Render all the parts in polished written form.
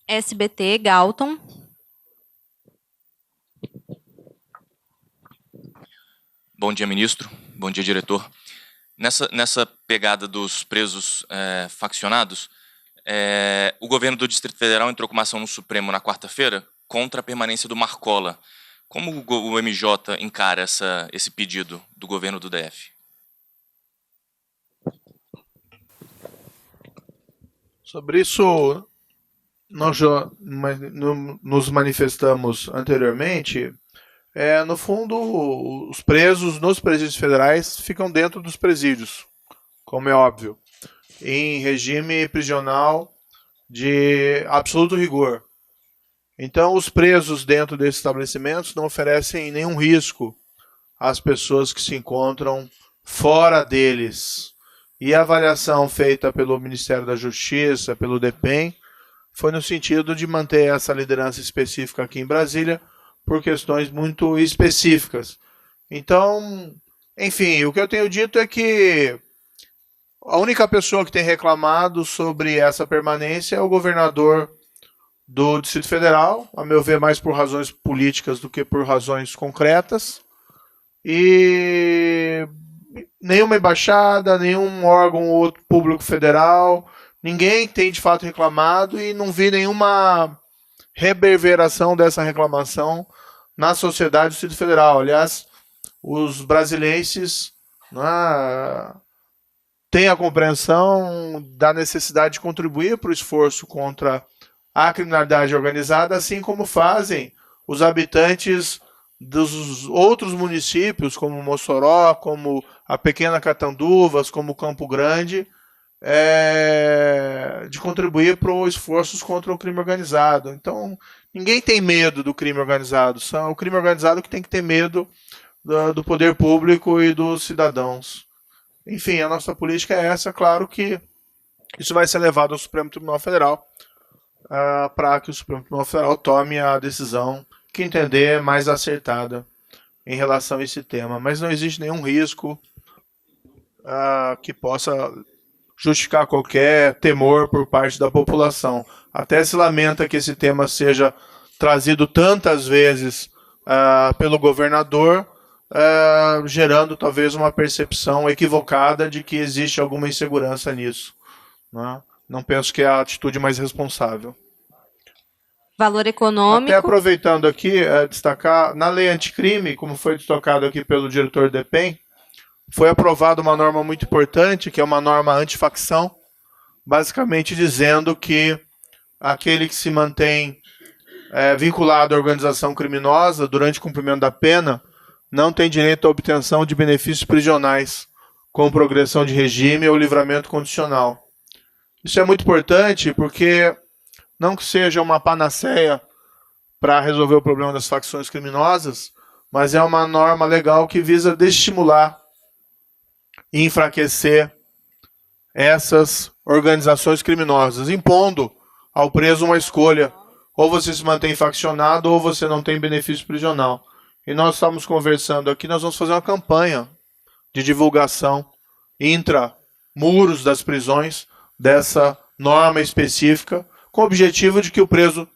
SBT, Galton. Bom dia, ministro. Bom dia, diretor. Nessa pegada dos presos faccionados, o governo do Distrito Federal entrou com uma ação no Supremo na quarta-feira contra a permanência do Marcola. Como o MJ encara esse pedido do governo do DF? Sobre isso, nós já nos manifestamos anteriormente. No fundo, os presos nos presídios federais ficam dentro dos presídios, como é óbvio, em regime prisional de absoluto rigor. Então, os presos dentro desses estabelecimentos não oferecem nenhum risco às pessoas que se encontram fora deles. E a avaliação feita pelo Ministério da Justiça, pelo DEPEN, foi no sentido de manter essa liderança específica aqui em Brasília por questões muito específicas. Então, enfim, o que eu tenho dito é que a única pessoa que tem reclamado sobre essa permanência é o governador do Distrito Federal, a meu ver, mais por razões políticas do que por razões concretas. E nenhuma embaixada, nenhum órgão ou outro público federal, ninguém tem de fato reclamado e não vi nenhuma reverberação dessa reclamação na sociedade do Distrito Federal. Aliás, os brasileiros têm a compreensão da necessidade de contribuir para o esforço contra a criminalidade organizada, assim como fazem os habitantes dos outros municípios, como Mossoró, como a pequena Catanduvas, como Campo Grande, de contribuir para os esforços contra o crime organizado. Então, ninguém tem medo do crime organizado. São o crime organizado que tem que ter medo do poder público e dos cidadãos. Enfim, a nossa política é essa. Claro que isso vai ser levado ao Supremo Tribunal Federal para que o Supremo Tribunal Federal tome a decisão que entender mais acertada em relação a esse tema. Mas não existe nenhum risco que possa justificar qualquer temor por parte da população. Até se lamenta que esse tema seja trazido tantas vezes pelo governador, gerando talvez uma percepção equivocada de que existe alguma insegurança nisso. Não penso que é a atitude mais responsável. Valor econômico. Até aproveitando aqui, destacar, na lei anticrime, como foi destacado aqui pelo diretor DEPEN, foi aprovada uma norma muito importante, que é uma norma antifacção, basicamente dizendo que aquele que se mantém vinculado à organização criminosa durante o cumprimento da pena não tem direito à obtenção de benefícios prisionais, com progressão de regime ou livramento condicional. Isso é muito importante porque não que seja uma panaceia para resolver o problema das facções criminosas, mas é uma norma legal que visa desestimular e enfraquecer essas organizações criminosas, impondo ao preso uma escolha. Ou você se mantém faccionado ou você não tem benefício prisional. E nós estamos conversando aqui, nós vamos fazer uma campanha de divulgação intra-muros das prisões dessa norma específica, com o objetivo de que o preso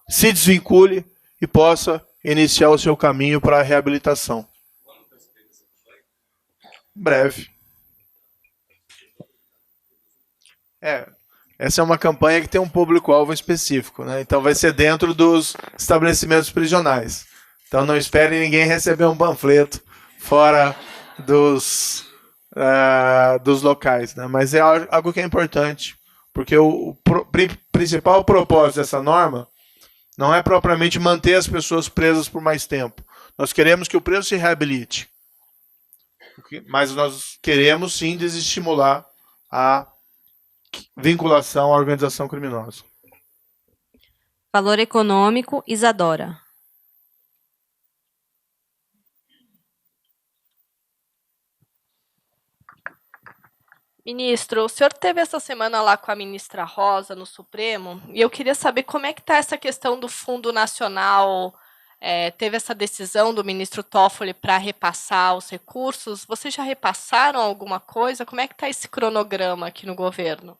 se desvincule e possa iniciar o seu caminho para a reabilitação. Breve. Essa é uma campanha que tem um público-alvo específico, né? Então vai ser dentro dos estabelecimentos prisionais. Então não espere ninguém receber um panfleto fora dos locais, né? Mas é algo que é importante, porque o principal propósito dessa norma não é propriamente manter as pessoas presas por mais tempo. Nós queremos que o preso se reabilite, mas nós queremos sim desestimular a vinculação à organização criminosa. Valor econômico, Isadora. Ministro, o senhor teve essa semana lá com a ministra Rosa no Supremo, e eu queria saber como é que está essa questão do Fundo Nacional. Teve essa decisão do ministro Toffoli para repassar os recursos. Vocês já repassaram alguma coisa? Como é que está esse cronograma aqui no governo?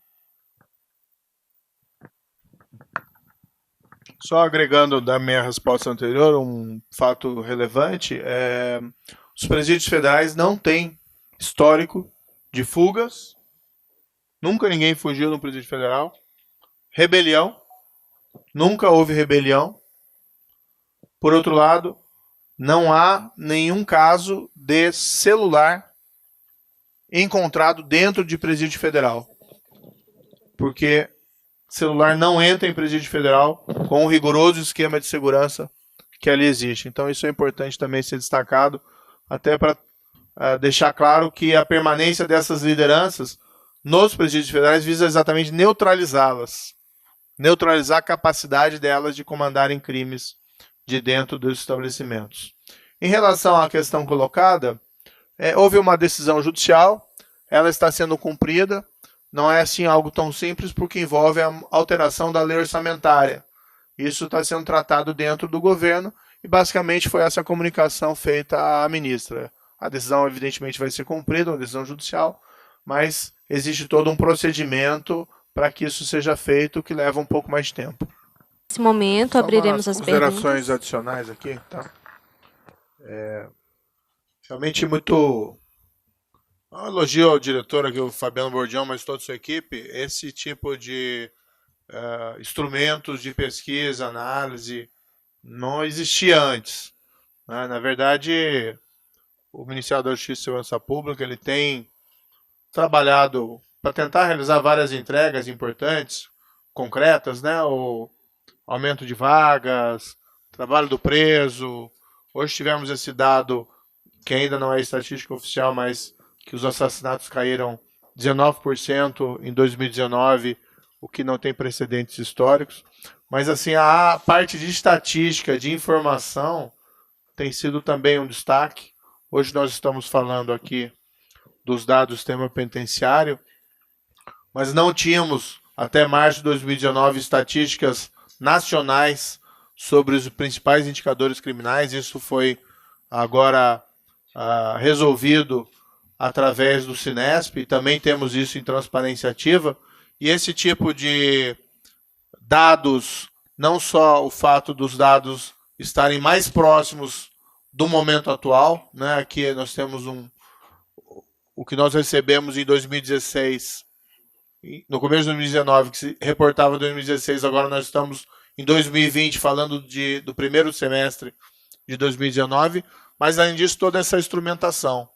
Só agregando da minha resposta anterior, um fato relevante, os presídios federais não têm histórico de fugas, nunca ninguém fugiu no presídio federal, rebelião, nunca houve rebelião. Por outro lado, não há nenhum caso de celular encontrado dentro de presídio federal, porque celular não entra em presídio federal com o rigoroso esquema de segurança que ali existe. Então isso é importante também ser destacado, até para deixar claro que a permanência dessas lideranças nos presídios federais visa exatamente neutralizá-las, neutralizar a capacidade delas de comandarem crimes de dentro dos estabelecimentos. Em relação à questão colocada, houve uma decisão judicial, ela está sendo cumprida, não é assim algo tão simples porque envolve a alteração da lei orçamentária. Isso está sendo tratado dentro do governo e basicamente foi essa comunicação feita à ministra. A decisão evidentemente vai ser cumprida, uma decisão judicial, mas existe todo um procedimento para que isso seja feito que leva um pouco mais de tempo. Nesse momento, abriremos as considerações perguntas. adicionais aqui, tá? Realmente muito... Um elogio ao diretor aqui, o Fabiano Bordião, mas toda a sua equipe. Esse tipo de instrumentos de pesquisa, análise, não existia antes, né? Na verdade, o Ministério da Justiça e Segurança Pública ele tem trabalhado para tentar realizar várias entregas importantes, concretas, né? O aumento de vagas, trabalho do preso. Hoje tivemos esse dado, que ainda não é estatística oficial, mas que os assassinatos caíram 19% em 2019, o que não tem precedentes históricos. Mas assim, a parte de estatística, de informação, tem sido também um destaque. Hoje nós estamos falando aqui dos dados do sistema penitenciário, mas não tínhamos, até março de 2019, estatísticas nacionais sobre os principais indicadores criminais. Isso foi agora resolvido através do Sinesp, e também temos isso em transparência ativa, e esse tipo de dados, não só o fato dos dados estarem mais próximos do momento atual, né? Aqui nós temos o que nós recebemos em 2016, no começo de 2019, que se reportava em 2016, agora nós estamos em 2020 falando do primeiro semestre de 2019, mas além disso toda essa instrumentação.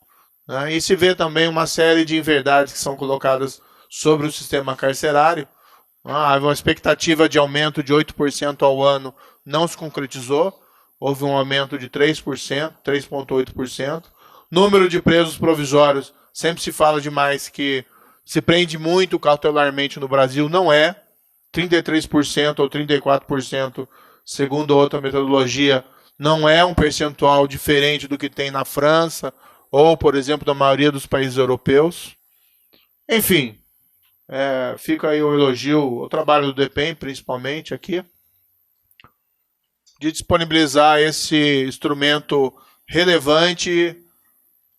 E se vê também uma série de inverdades que são colocadas sobre o sistema carcerário. Uma expectativa de aumento de 8% ao ano não se concretizou. Houve um aumento de 3%, 3,8%. Número de presos provisórios, sempre se fala demais que se prende muito cautelarmente no Brasil, não é. 33% ou 34%, segundo outra metodologia, não é um percentual diferente do que tem na França, ou, por exemplo, da maioria dos países europeus. Enfim, fica aí o elogio ao trabalho do DEPEN, principalmente aqui, de disponibilizar esse instrumento relevante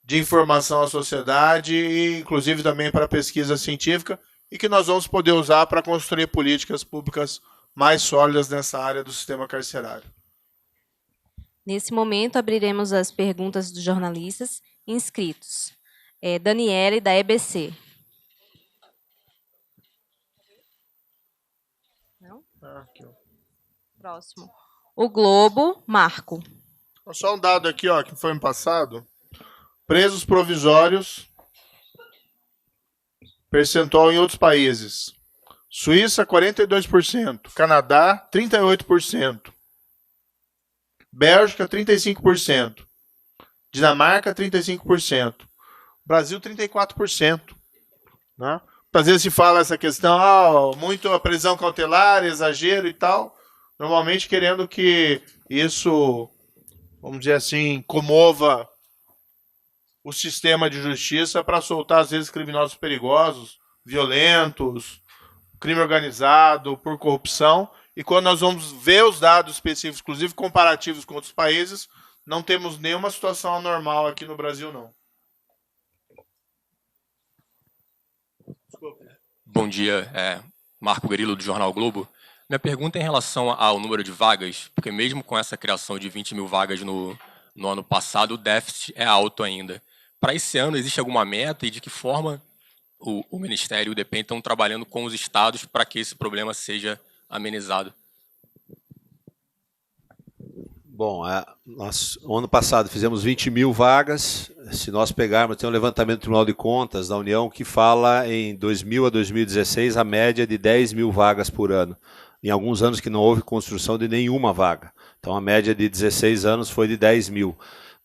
de informação à sociedade e, inclusive, também para a pesquisa científica, e que nós vamos poder usar para construir políticas públicas mais sólidas nessa área do sistema carcerário. Nesse momento, abriremos as perguntas dos jornalistas inscritos. Daniele, da EBC. Não? Aqui, ó. Próximo. O Globo, Marco. Só um dado aqui, ó, que foi no passado. Presos provisórios, percentual em outros países. Suíça, 42%. Canadá, 38%. Bélgica, 35%. Dinamarca, 35%. Brasil, 34%. Né? Às vezes se fala essa questão, muito a prisão cautelar, exagero e tal. Normalmente querendo que isso, vamos dizer assim, comova o sistema de justiça para soltar, às vezes, criminosos perigosos, violentos, crime organizado, por corrupção. E quando nós vamos ver os dados específicos, inclusive comparativos com outros países, não temos nenhuma situação anormal aqui no Brasil, não. Bom dia, Marco Grilo, do Jornal Globo. Minha pergunta é em relação ao número de vagas, porque mesmo com essa criação de 20 mil vagas no ano passado, o déficit é alto ainda. Para esse ano, existe alguma meta e de que forma o Ministério e o DPEM estão trabalhando com os estados para que esse problema seja amenizado? Bom, nós, ano passado fizemos 20 mil vagas. Se nós pegarmos, tem um levantamento do Tribunal de Contas da União que fala em 2000 a 2016 a média de 10 mil vagas por ano. Em alguns anos que não houve construção de nenhuma vaga. Então a média de 16 anos foi de 10 mil.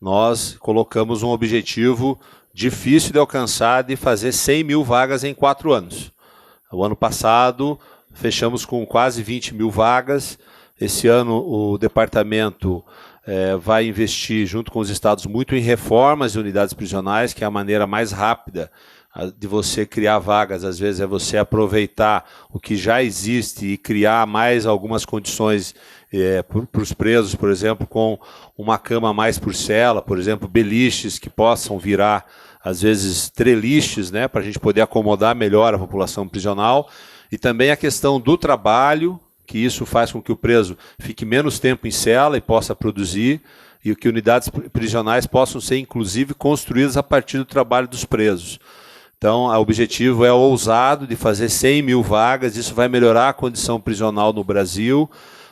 Nós colocamos um objetivo difícil de alcançar de fazer 100 mil vagas em 4 anos. O ano passado fechamos com quase 20 mil vagas. Esse ano o departamento vai investir junto com os estados muito em reformas de unidades prisionais, que é a maneira mais rápida de você criar vagas. Às vezes é você aproveitar o que já existe e criar mais algumas condições para os presos, por exemplo, com uma cama a mais por cela, por exemplo, beliches que possam virar, às vezes, treliches, né, para a gente poder acomodar melhor a população prisional. E também a questão do trabalho, que isso faz com que o preso fique menos tempo em cela e possa produzir, e que unidades prisionais possam ser, inclusive, construídas a partir do trabalho dos presos. Então, o objetivo é ousado de fazer 100 mil vagas, isso vai melhorar a condição prisional no Brasil.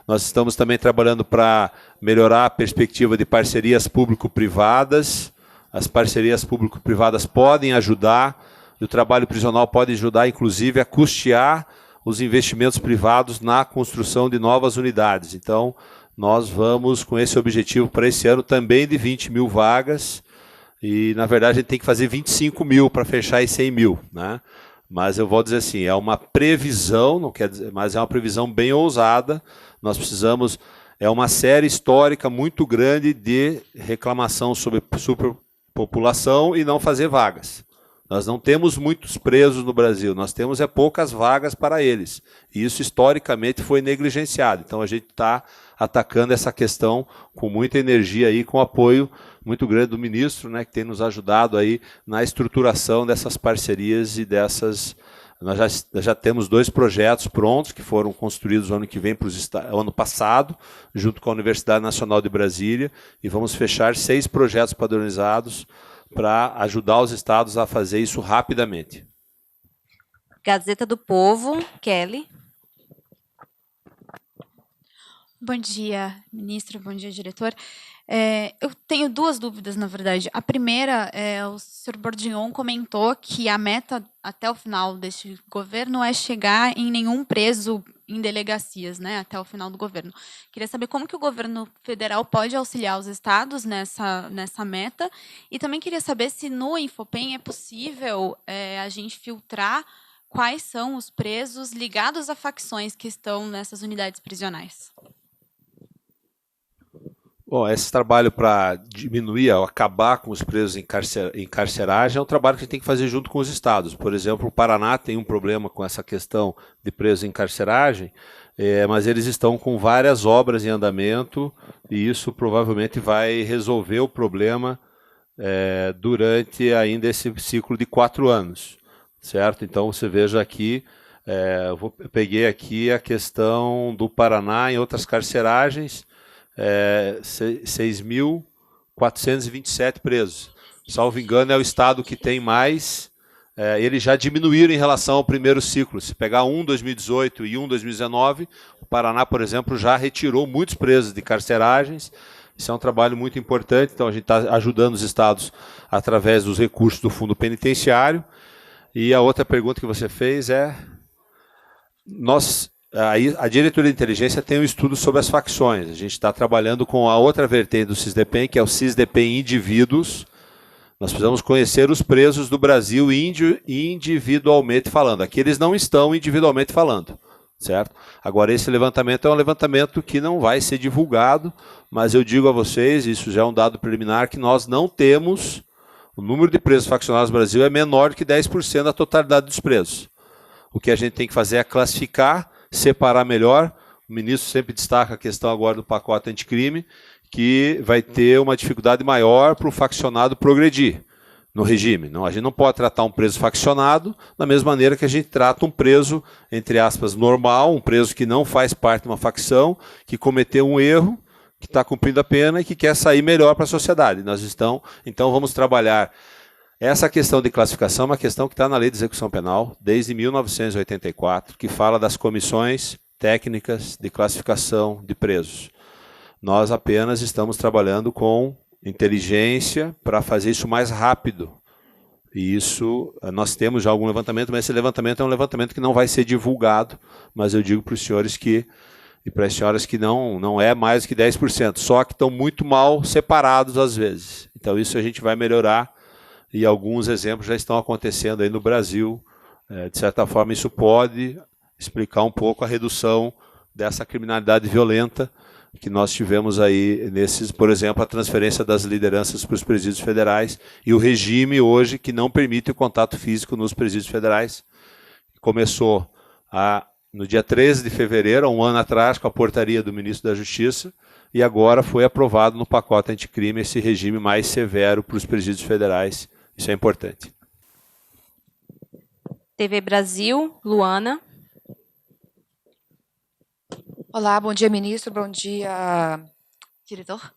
Nós estamos também trabalhando para melhorar a perspectiva de parcerias público-privadas. As parcerias público-privadas podem ajudar, e o trabalho prisional pode ajudar, inclusive, a custear os investimentos privados na construção de novas unidades. Então, nós vamos com esse objetivo para esse ano também de 20 mil vagas, e, na verdade, a gente tem que fazer 25 mil para fechar em 100 mil, né? Mas eu vou dizer assim, é uma previsão, não quer dizer, mas é uma previsão bem ousada. Nós precisamos, é uma série histórica muito grande de reclamação sobre superpopulação e não fazer vagas. Nós não temos muitos presos no Brasil, nós temos poucas vagas para eles. E isso historicamente foi negligenciado. Então a gente está atacando essa questão com muita energia aí, com apoio muito grande do ministro, né, que tem nos ajudado aí na estruturação dessas parcerias e dessas. Nós já temos 2 projetos prontos que foram construídos o ano que vem, ano passado, junto com a Universidade Nacional de Brasília, e vamos fechar 6 projetos padronizados para ajudar os estados a fazer isso rapidamente. Gazeta do Povo, Kelly. Bom dia, ministro. Bom dia, diretor. Eu tenho 2 dúvidas, na verdade. A primeira, o senhor Bordignon comentou que a meta até o final deste governo é chegar em nenhum preso em delegacias, né, até o final do governo. Queria saber como que o governo federal pode auxiliar os estados nessa meta, e também queria saber se no Infopem é possível a gente filtrar quais são os presos ligados a facções que estão nessas unidades prisionais. Bom, esse trabalho para diminuir, acabar com os presos em carceragem é um trabalho que a gente tem que fazer junto com os estados. Por exemplo, o Paraná tem um problema com essa questão de presos em carceragem, mas eles estão com várias obras em andamento e isso provavelmente vai resolver o problema durante ainda esse ciclo de 4 anos. Certo? Então, você veja aqui, eu peguei aqui a questão do Paraná em outras carceragens, 6.427 presos. Salvo engano, é o estado que tem mais. Eles já diminuíram em relação ao primeiro ciclo. Se pegar 2018 e 2019, o Paraná, por exemplo, já retirou muitos presos de carceragens. Isso é um trabalho muito importante. Então, a gente está ajudando os estados através dos recursos do Fundo Penitenciário. E a outra pergunta que você fez é... A diretoria de inteligência tem um estudo sobre as facções. A gente está trabalhando com a outra vertente do SISDEPEN, que é o SISDEPEN Indivíduos. Nós precisamos conhecer os presos do Brasil individualmente falando. Aqui eles não estão individualmente falando, certo? Agora, esse levantamento é um levantamento que não vai ser divulgado, mas eu digo a vocês, isso já é um dado preliminar, que nós não temos... O número de presos faccionados no Brasil é menor do que 10% da totalidade dos presos. O que a gente tem que fazer é classificar, separar melhor. O ministro sempre destaca a questão agora do pacote anticrime, que vai ter uma dificuldade maior para o faccionado progredir. no regime. Não, a gente não pode tratar um preso faccionado da mesma maneira que a gente trata um preso, entre aspas, normal, um preso que não faz parte de uma facção, que cometeu um erro, que está cumprindo a pena e que quer sair melhor para a sociedade. Então vamos trabalhar. Essa questão de classificação é uma questão que está na Lei de Execução Penal, desde 1984, que fala das comissões técnicas de classificação de presos. Nós apenas estamos trabalhando com inteligência para fazer isso mais rápido. E isso, nós temos já algum levantamento, mas esse levantamento é um levantamento que não vai ser divulgado, mas eu digo para os senhores e para as senhoras que não é mais que 10%, só que estão muito mal separados às vezes. Então isso a gente vai melhorar e alguns exemplos já estão acontecendo aí no Brasil. De certa forma isso pode explicar um pouco a redução dessa criminalidade violenta que nós tivemos aí por exemplo, a transferência das lideranças para os presídios federais e o regime hoje que não permite o contato físico nos presídios federais. Começou no dia 13 de fevereiro, há um ano atrás, com a portaria do ministro da Justiça, e agora foi aprovado no pacote anticrime esse regime mais severo para os presídios federais. Isso é importante. TV Brasil, Luana. Olá, bom dia, ministro. Bom dia, diretor.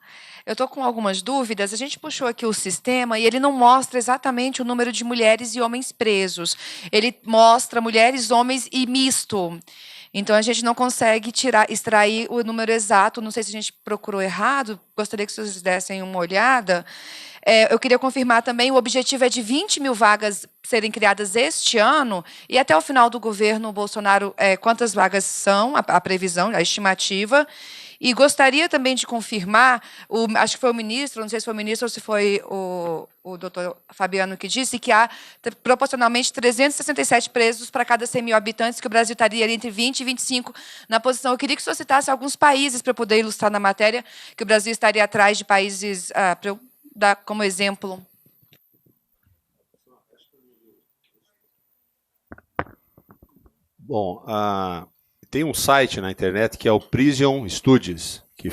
Eu estou com algumas dúvidas. A gente puxou aqui o sistema e ele não mostra exatamente o número de mulheres e homens presos. Ele mostra mulheres, homens e misto. Então, a gente não consegue extrair o número exato. Não sei se a gente procurou errado. Gostaria que vocês dessem uma olhada. Eu queria confirmar também, o objetivo é de 20 mil vagas serem criadas este ano, e até o final do governo Bolsonaro, quantas vagas são, a previsão, a estimativa. E gostaria também de confirmar, acho que foi o ministro, não sei se foi o ministro ou se foi o doutor Fabiano que disse, que há proporcionalmente 367 presos para cada 100 mil habitantes, que o Brasil estaria entre 20 e 25 na posição. Eu queria que o senhor citasse alguns países para poder ilustrar na matéria, que o Brasil estaria atrás de países, para eu dar como exemplo. Bom, tem um site na internet que é o Prison Studies, que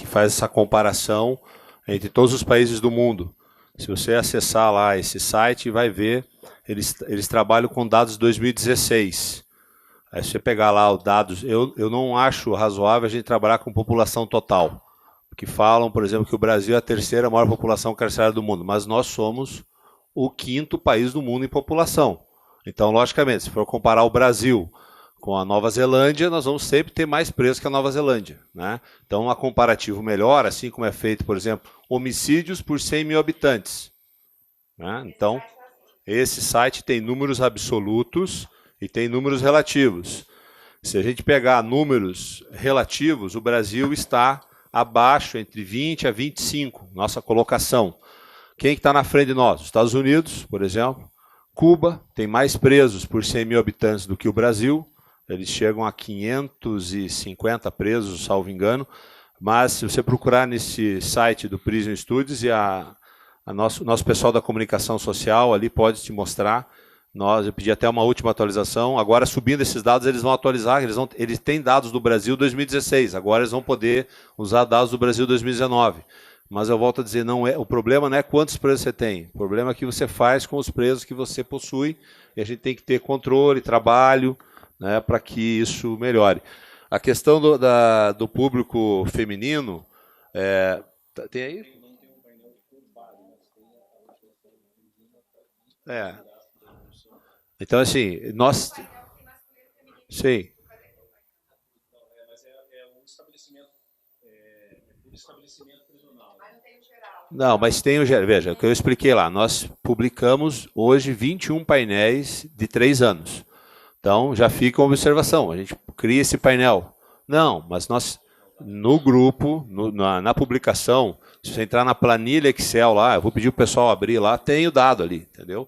faz essa comparação entre todos os países do mundo. Se você acessar lá esse site, vai ver, eles trabalham com dados de 2016. Aí se você pegar lá os dados, eu não acho razoável a gente trabalhar com população total, que falam, por exemplo, que o Brasil é a terceira maior população carcerária do mundo, mas nós somos o 5º país do mundo em população. Então, logicamente, se for comparar o Brasil com a Nova Zelândia, nós vamos sempre ter mais presos que a Nova Zelândia, né? Então, um comparativo melhor, assim como é feito, por exemplo, homicídios por 100 mil habitantes, né? Então, esse site tem números absolutos e tem números relativos. Se a gente pegar números relativos, o Brasil está abaixo, entre 20 a 25, nossa colocação. Quem está na frente de nós? Os Estados Unidos, por exemplo. Cuba tem mais presos por 100 mil habitantes do que o Brasil. Eles chegam a 550 presos, salvo engano. Mas se você procurar nesse site do Prison Studies, e nosso pessoal da comunicação social ali pode te mostrar. Eu pedi até uma última atualização. Agora, subindo esses dados, eles vão atualizar. Eles têm dados do Brasil 2016. Agora eles vão poder usar dados do Brasil 2019. Mas eu volto a dizer, o problema não é quantos presos você tem. O problema é o que você faz com os presos que você possui. E a gente tem que ter controle, trabalho, né, para que isso melhore. A questão do público feminino, tem aí? Então, assim, nós... Sim. Não, mas tem o geral. Veja, o que eu expliquei lá. Nós publicamos hoje 21 painéis de 3 anos. Então, já fica uma observação. A gente cria esse painel. Não, mas nós, no grupo, na publicação, se você entrar na planilha Excel lá, eu vou pedir o pessoal abrir lá, tem o dado ali, entendeu?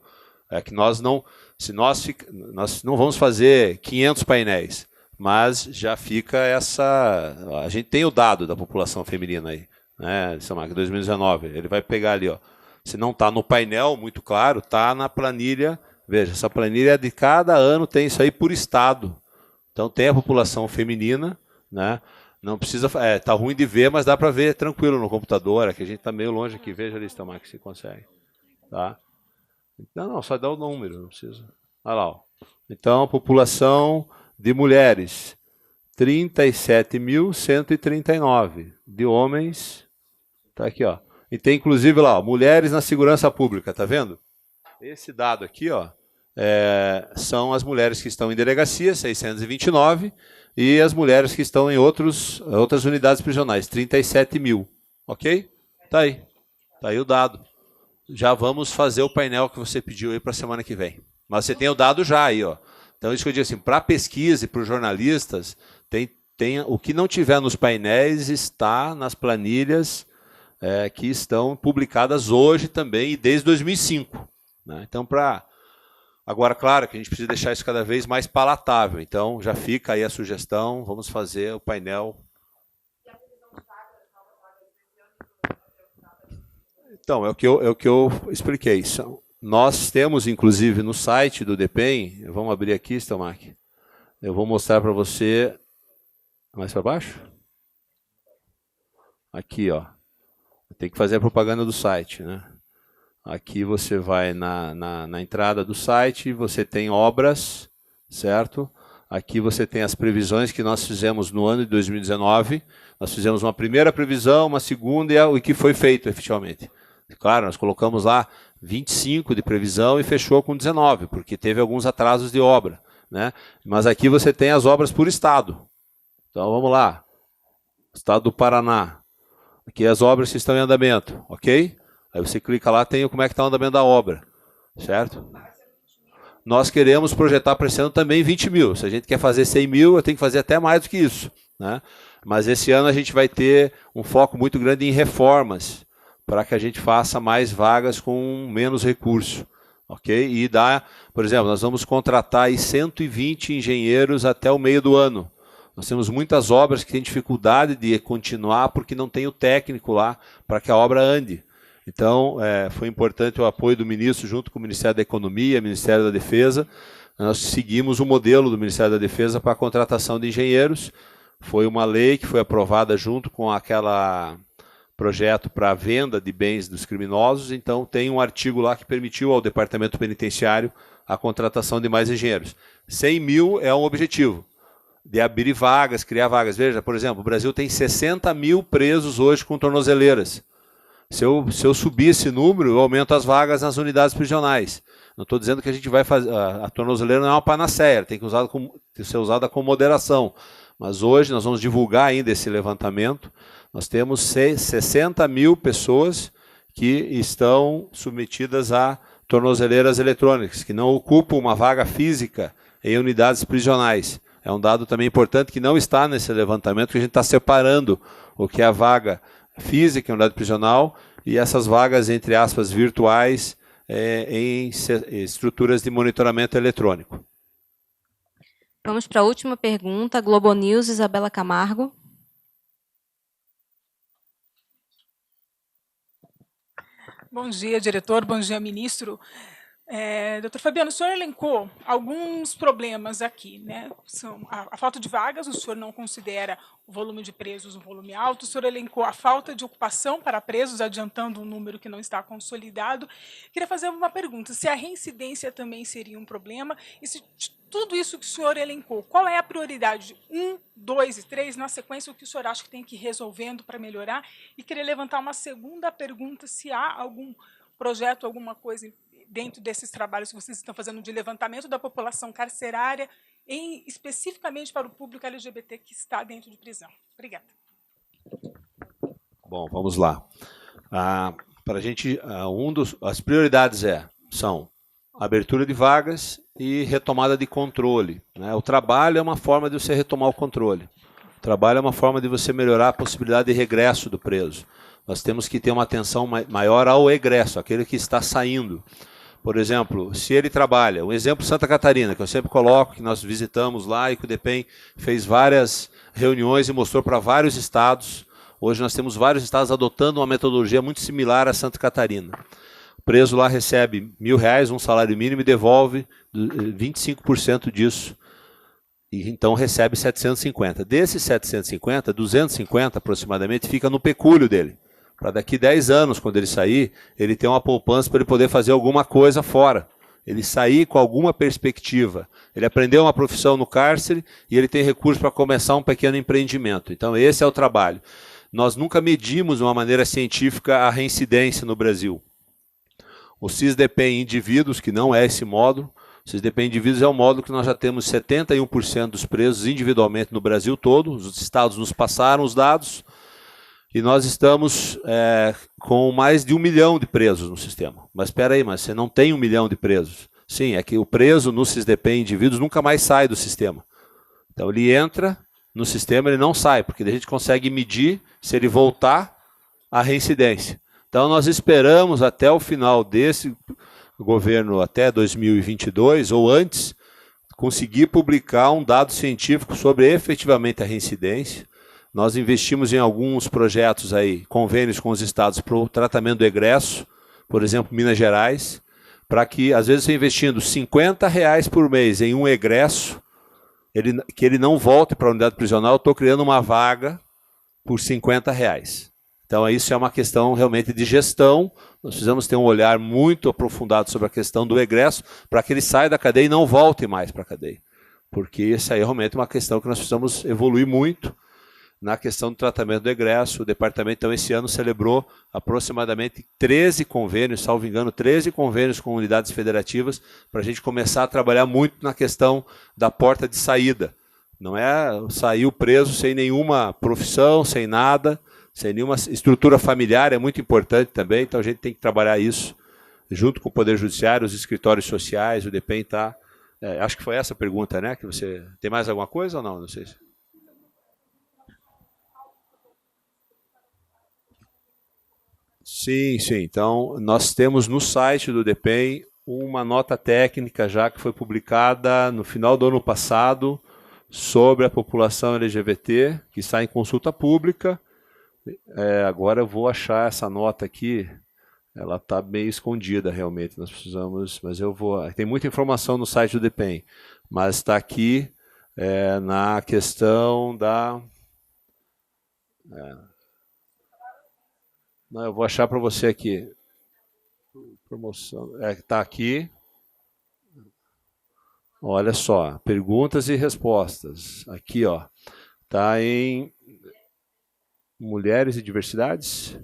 É que nós não vamos fazer 500 painéis, mas já fica a gente tem o dado da população feminina aí, né, 2019, ele vai pegar ali, ó, se não está no painel, muito claro, está na planilha, veja, essa planilha de cada ano tem isso aí por estado, então tem a população feminina, né, não precisa, tá ruim de ver, mas dá para ver tranquilo no computador, aqui a gente está meio longe aqui, veja ali, Stamar, que se consegue, tá? Não, só dá o número, não precisa. Olha lá. Ó. Então, população de mulheres, 37.139. De homens, tá aqui, ó. E tem inclusive lá, ó, mulheres na segurança pública, tá vendo? Esse dado aqui, ó, são as mulheres que estão em delegacia, 629, e as mulheres que estão em outras unidades prisionais, 37 mil. Ok? Tá aí. Tá aí o dado. Já vamos fazer o painel que você pediu aí para a semana que vem. Mas você tem o dado já aí, ó. Então, isso que eu digo assim, para pesquisa e para os jornalistas, o que não tiver nos painéis está nas planilhas que estão publicadas hoje também e desde 2005. Né? Então, agora, claro que a gente precisa deixar isso cada vez mais palatável. Então, já fica aí a sugestão, vamos fazer o painel. Então, é o que eu expliquei. Nós temos, inclusive, no site do DEPEN, vamos abrir aqui, Stelmach. Eu vou mostrar para você, mais para baixo? Aqui, ó. Tem que fazer a propaganda do site, né? Aqui você vai na entrada do site, você tem obras, certo? Aqui você tem as previsões que nós fizemos no ano de 2019. Nós fizemos uma primeira previsão, uma segunda e o que foi feito, efetivamente. Claro, nós colocamos lá 25 de previsão e fechou com 19, porque teve alguns atrasos de obra. Né? Mas aqui você tem as obras por estado. Então vamos lá. Estado do Paraná. Aqui as obras que estão em andamento, ok? Aí você clica lá, tem como é que está o andamento da obra. Certo? Nós queremos projetar para esse ano também 20 mil. Se a gente quer fazer 100 mil, eu tenho que fazer até mais do que isso. Né? Mas esse ano a gente vai ter um foco muito grande em reformas, para que a gente faça mais vagas com menos recurso. Ok? E por exemplo, nós vamos contratar aí 120 engenheiros até o meio do ano. Nós temos muitas obras que têm dificuldade de continuar porque não tem o técnico lá para que a obra ande. Então, foi importante o apoio do ministro junto com o Ministério da Economia, Ministério da Defesa. Nós seguimos o modelo do Ministério da Defesa para a contratação de engenheiros. Foi uma lei que foi aprovada junto com aquela projeto para a venda de bens dos criminosos, então tem um artigo lá que permitiu ao Departamento Penitenciário a contratação de mais engenheiros. 100 mil é um objetivo, de abrir vagas, criar vagas. Veja, por exemplo, o Brasil tem 60 mil presos hoje com tornozeleiras. Se eu subir esse número, eu aumento as vagas nas unidades prisionais. Não estou dizendo que a gente vai fazer... A tornozeleira não é uma panaceia, tem que ser usada com moderação. Mas hoje nós vamos divulgar ainda esse levantamento. Nós temos 60 mil pessoas que estão submetidas a tornozeleiras eletrônicas, que não ocupam uma vaga física em unidades prisionais. É um dado também importante que não está nesse levantamento, que a gente está separando o que é a vaga física em unidade prisional e essas vagas, entre aspas, virtuais em estruturas de monitoramento eletrônico. Vamos para a última pergunta. Globo News, Isabela Camargo. Bom dia, diretor. Bom dia, ministro. Doutor Fabiano, o senhor elencou alguns problemas aqui, né? São a falta de vagas, o senhor não considera o volume de presos um volume alto, o senhor elencou a falta de ocupação para presos, adiantando um número que não está consolidado. Queria fazer uma pergunta, se a reincidência também seria um problema, e se tudo isso que o senhor elencou, qual é a prioridade? 1, 2 e 3, na sequência, o que o senhor acha que tem que ir resolvendo para melhorar? E queria levantar uma segunda pergunta, se há algum projeto, alguma coisa dentro desses trabalhos que vocês estão fazendo de levantamento da população carcerária, especificamente para o público LGBT que está dentro de prisão. Obrigada. Bom, vamos lá. Para a gente, as prioridades são abertura de vagas e retomada de controle. Né? O trabalho é uma forma de você retomar o controle. O trabalho é uma forma de você melhorar a possibilidade de regresso do preso. Nós temos que ter uma atenção maior ao egresso, aquele que está saindo. Por exemplo, se ele trabalha, um exemplo Santa Catarina, que eu sempre coloco, que nós visitamos lá e que o DEPEN fez várias reuniões e mostrou para vários estados. Hoje nós temos vários estados adotando uma metodologia muito similar a Santa Catarina. O preso lá recebe R$1.000, um salário mínimo, e devolve 25% disso. E então recebe 750. Desses 750, 250 aproximadamente fica no pecúlio dele. Para daqui 10 anos, quando ele sair, ele ter uma poupança para ele poder fazer alguma coisa fora. Ele sair com alguma perspectiva. Ele aprendeu uma profissão no cárcere e ele tem recursos para começar um pequeno empreendimento. Então, esse é o trabalho. Nós nunca medimos de uma maneira científica a reincidência no Brasil. O CISDP em indivíduos, que não é esse módulo, o CISDP em indivíduos é um módulo que nós já temos 71% dos presos individualmente no Brasil todo. Os estados nos passaram os dados e nós estamos com mais de 1 milhão de presos no sistema. Mas espera aí, mas você não tem 1 milhão de presos. Sim, é que o preso no CISDP em indivíduos nunca mais sai do sistema. Então ele entra no sistema, ele não sai, porque a gente consegue medir se ele voltar à reincidência. Então, nós esperamos até o final desse governo, até 2022, ou antes, conseguir publicar um dado científico sobre efetivamente a reincidência. Nós investimos em alguns projetos aí, convênios com os estados para o tratamento do egresso, por exemplo, Minas Gerais, para que, às vezes, você investindo R$50 por mês em um egresso, que ele não volte para a unidade prisional, eu estou criando uma vaga por R$50. Então, isso é uma questão realmente de gestão. Nós precisamos ter um olhar muito aprofundado sobre a questão do egresso, para que ele saia da cadeia e não volte mais para a cadeia. Porque isso aí é realmente uma questão que nós precisamos evoluir muito na questão do tratamento do egresso. O departamento, então, esse ano celebrou aproximadamente 13 convênios, salvo engano, 13 convênios com unidades federativas, para a gente começar a trabalhar muito na questão da porta de saída. Não é sair o preso sem nenhuma profissão, sem nada, sem nenhuma estrutura familiar, é muito importante também, então a gente tem que trabalhar isso junto com o Poder Judiciário, os escritórios sociais, o DEPEN está... acho que foi essa a pergunta, né? Que você tem mais alguma coisa ou não? Não sei se... Sim, sim. Então, nós temos no site do DEPEN uma nota técnica já que foi publicada no final do ano passado sobre a população LGBT, que está em consulta pública. Agora eu vou achar essa nota aqui, ela está meio escondida realmente, nós precisamos, mas eu vou... Tem muita informação no site do DEPEN, mas está aqui na questão da... Não, eu vou achar para você aqui. Promoção. Está aqui. Olha só, perguntas e respostas. Aqui, ó. Está em Mulheres e Diversidades.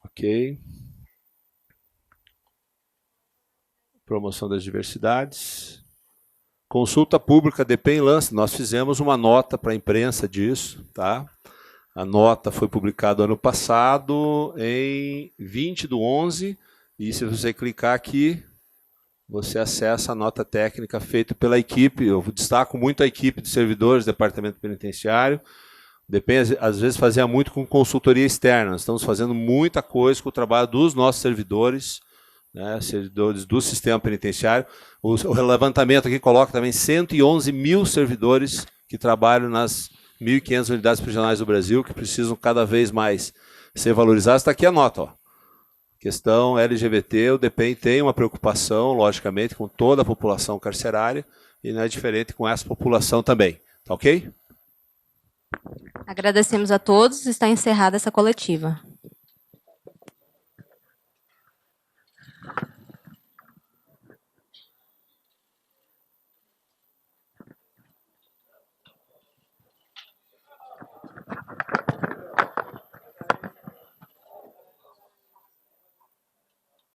Ok. Promoção das diversidades. Consulta pública DEPEN lança. Nós fizemos uma nota para a imprensa disso, tá? A nota foi publicada ano passado, em 20/11, e se você clicar aqui, você acessa a nota técnica feita pela equipe. Eu destaco muito a equipe de servidores do Departamento Penitenciário. Depende, às vezes fazia muito com consultoria externa. Nós estamos fazendo muita coisa com o trabalho dos nossos servidores, né, servidores do sistema penitenciário. O levantamento aqui coloca também 111 mil servidores que trabalham nas 1.500 unidades prisionais do Brasil, que precisam cada vez mais ser valorizadas. Está aqui a nota. Ó. Questão LGBT, o DEPEN tem uma preocupação, logicamente, com toda a população carcerária, e não é diferente com essa população também. Tá ok? Agradecemos a todos. Está encerrada essa coletiva.